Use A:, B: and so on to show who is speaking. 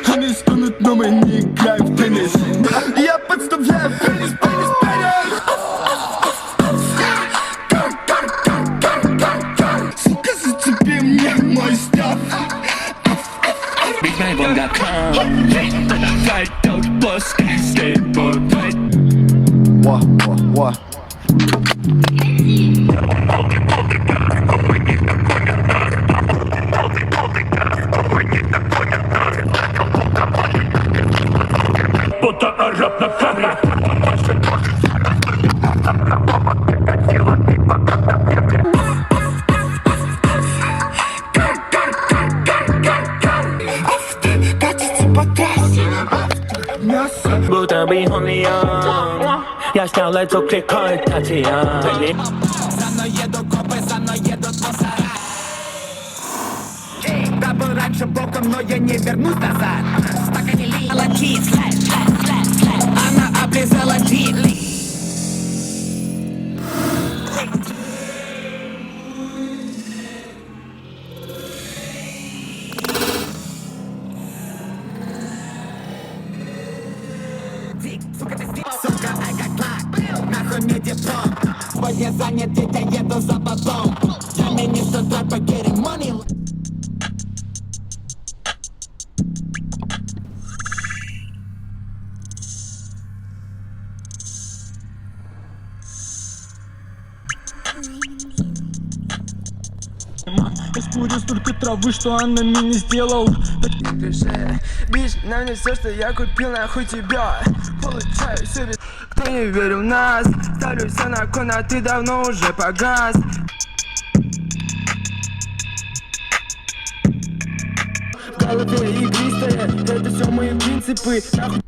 A: Вони стонуть, но мені граю в теніс. Я підставляю пеніс, пеніс, пеніс. Сука, зацепи мне мой став. Big man, one got come. Fight out, bus, skateboard, fight. What? Араб на камере.
B: Будто бы он льон. Я снял лицо, кликает Татьяна.
C: За мной едут копы, за мной едут мусора. Да был раньше боком, но я не вернусь назад. Стакане лила кит, она облизала дили. Сука, ты здесь, сука, I got clock. Нахуй мне диплом. Сегодня занят, я еду за баблом. Я министр трэпа, getting money.
A: Я скурю столько травы, что она мне сделал.
D: Ты же, бич, на мне все, что я купил, нахуй тебя. Получаю себе. Кто не верил в нас, ставлю все на кон, а ты давно уже погас. В голове игристое, это все мои принципы. Нахуй